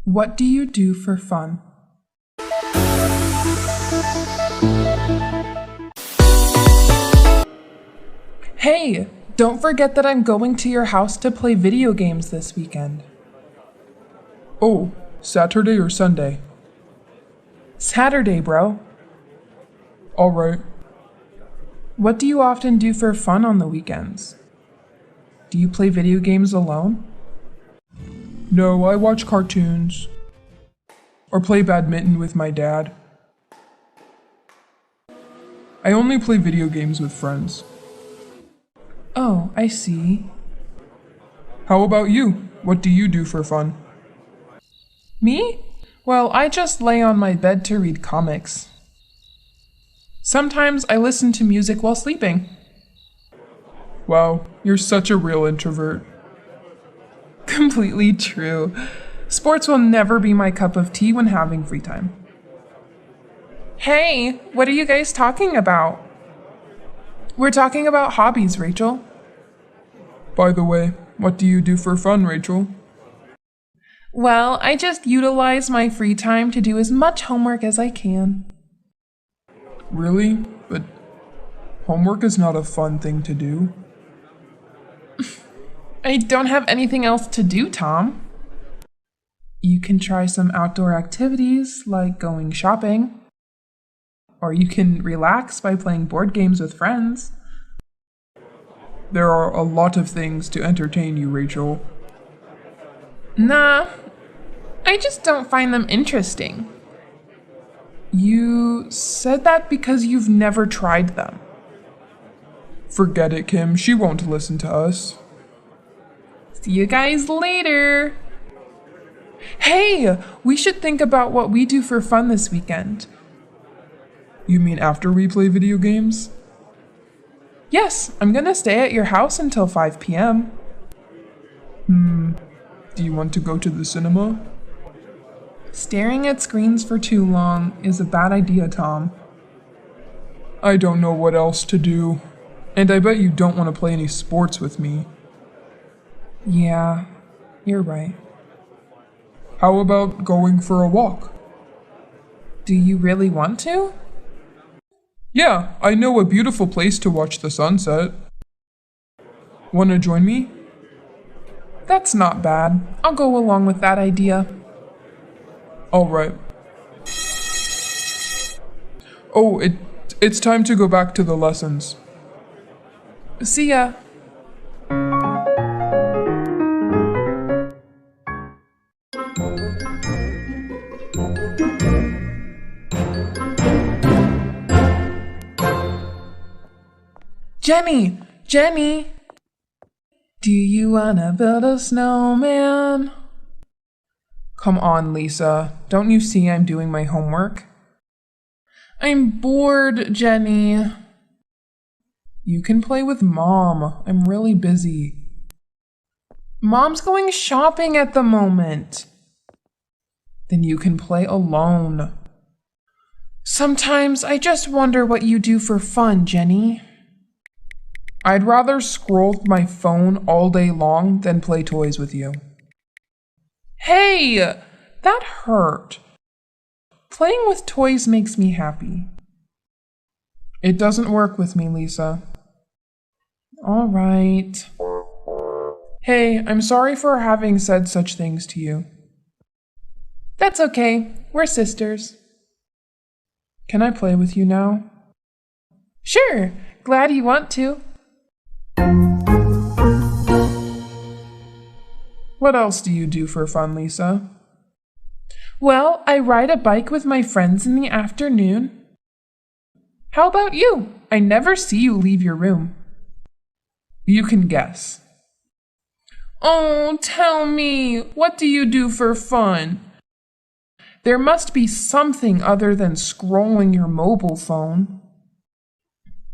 What do you do for fun? Hey, don't forget that I'm going to your house to play video games this weekend. Oh, Saturday or Sunday? Saturday, bro. All right. What do you often do for fun on the weekends? Do you play video games alone? No, I watch cartoons. Or play badminton with my dad. I only play video games with friends. Oh, I see. How about you? What do you do for fun? Me? Well, I just lay on my bed to read comics. Sometimes I listen to music while sleeping. Wow, you're such a real introvert. Completely true. Sports will never be my cup of tea when having free time. Hey, what are you guys talking about? We're talking about hobbies, Rachel. By the way, what do you do for fun, Rachel? Well, I just utilize my free time to do as much homework as I can. Really? But homework is not a fun thing to do. I don't have anything else to do, Tom. You can try some outdoor activities like going shopping. Or you can relax by playing board games with friends. There are a lot of things to entertain you, Rachel. Nah, I just don't find them interesting. You said that because you've never tried them. Forget it, Kim. She won't listen to us. See you guys later. Hey, we should think about what we do for fun this weekend. You mean after we play video games? Yes, I'm gonna stay at your house until 5 p.m. Do you want to go to the cinema? Staring at screens for too long is a bad idea, Tom. I don't know what else to do. And I bet you don't want to play any sports with me. Yeah, you're right. How about going for a walk? Do you really want to? Yeah, I know a beautiful place to watch the sunset. Wanna join me? That's not bad. I'll go along with that idea. All right. Oh, it's time to go back to the lessons. See ya. Jenny! Do you wanna build a snowman? Come on, Lisa. Don't you see I'm doing my homework? I'm bored, Jenny. You can play with Mom. I'm really busy. Mom's going shopping at the moment. Then you can play alone. Sometimes I just wonder what you do for fun, Jenny. I'd rather scroll my phone all day long than play toys with you. Hey, that hurt. Playing with toys makes me happy. It doesn't work with me, Lisa. All right. Hey, I'm sorry for having said such things to you. That's okay. We're sisters. Can I play with you now? Sure. Glad you want to. What else do you do for fun, Lisa? Well, I ride a bike with my friends in the afternoon. How about you? I never see you leave your room. You can guess. Oh, tell me, what do you do for fun? There must be something other than scrolling your mobile phone.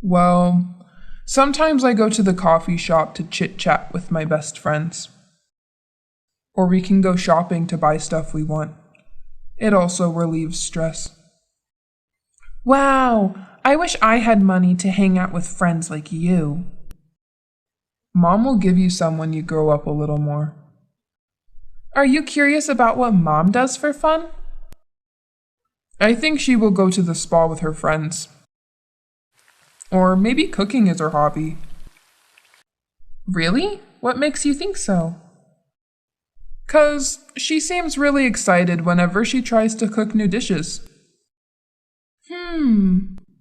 Well, sometimes I go to the coffee shop to chit-chat with my best friends. Or we can go shopping to buy stuff we want. It also relieves stress. Wow, I wish I had money to hang out with friends like you. Mom will give you some when you grow up a little more. Are you curious about what Mom does for fun? I think she will go to the spa with her friends. Or maybe cooking is her hobby. Really? What makes you think so? 'Cause she seems really excited whenever she tries to cook new dishes.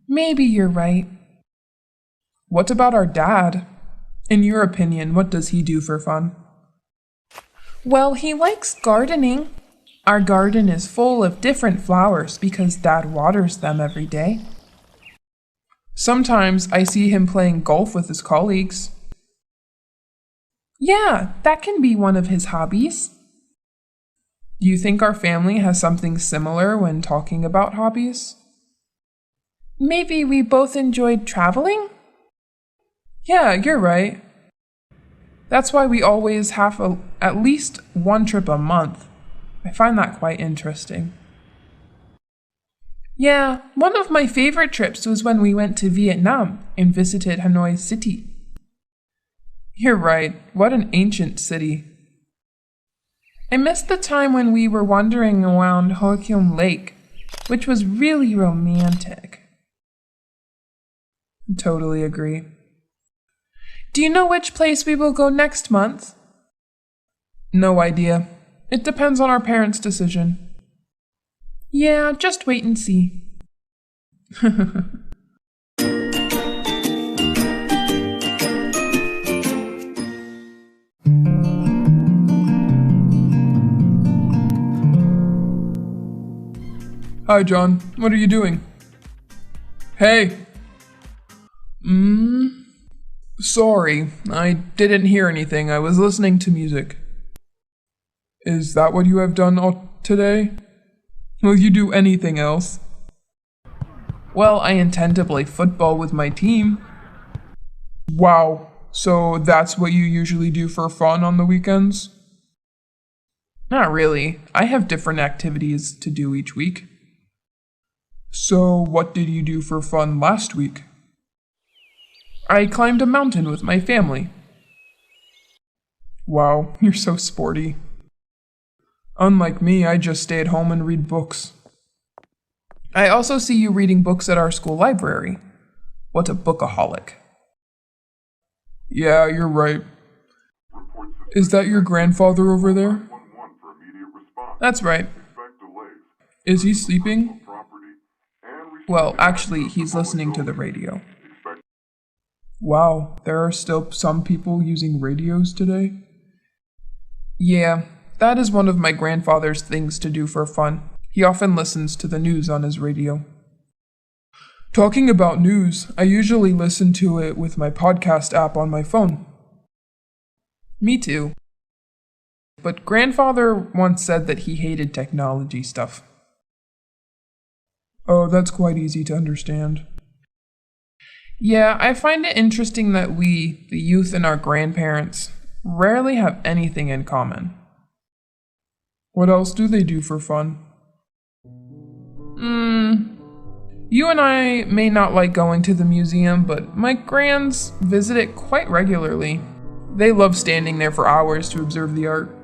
Maybe you're right. What about our dad? In your opinion, what does he do for fun? Well, he likes gardening. Our garden is full of different flowers because Dad waters them every day. Sometimes I see him playing golf with his colleagues. Yeah, that can be one of his hobbies. Do you think our family has something similar when talking about hobbies? Maybe we both enjoyed traveling? Yeah, you're right. That's why we always have at least one trip a month. I find that quite interesting. Yeah, one of my favorite trips was when we went to Vietnam and visited Hanoi City. You're right. What an ancient city. I missed the time when we were wandering around Ho Kium Lake, which was really romantic. Totally agree. Do you know which place we will go next month? No idea. It depends on our parents' decision. Yeah, just wait and see. Hi, John. What are you doing? Hey. Sorry, I didn't hear anything. I was listening to music. Is that what you have done all today? Will you do anything else? Well, I intend to play football with my team. Wow, so that's what you usually do for fun on the weekends? Not really. I have different activities to do each week. So, what did you do for fun last week? I climbed a mountain with my family. Wow, you're so sporty. Unlike me, I just stay at home and read books. I also see you reading books at our school library. What a bookaholic. Yeah, you're right. Is that your grandfather over there? That's right. Is he sleeping? Well, actually, he's listening to the radio. Wow, there are still some people using radios today? Yeah, that is one of my grandfather's things to do for fun. He often listens to the news on his radio. Talking about news, I usually listen to it with my podcast app on my phone. Me too. But grandfather once said that he hated technology stuff. Oh, that's quite easy to understand. Yeah, I find it interesting that we, the youth and our grandparents, rarely have anything in common. What else do they do for fun? You and I may not like going to the museum, but my grands visit it quite regularly. They love standing there for hours to observe the art.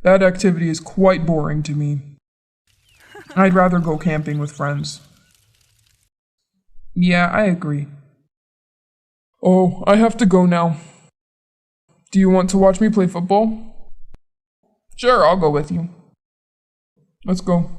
That activity is quite boring to me. I'd rather go camping with friends. Yeah, I agree. Oh, I have to go now. Do you want to watch me play football? Sure, I'll go with you. Let's go.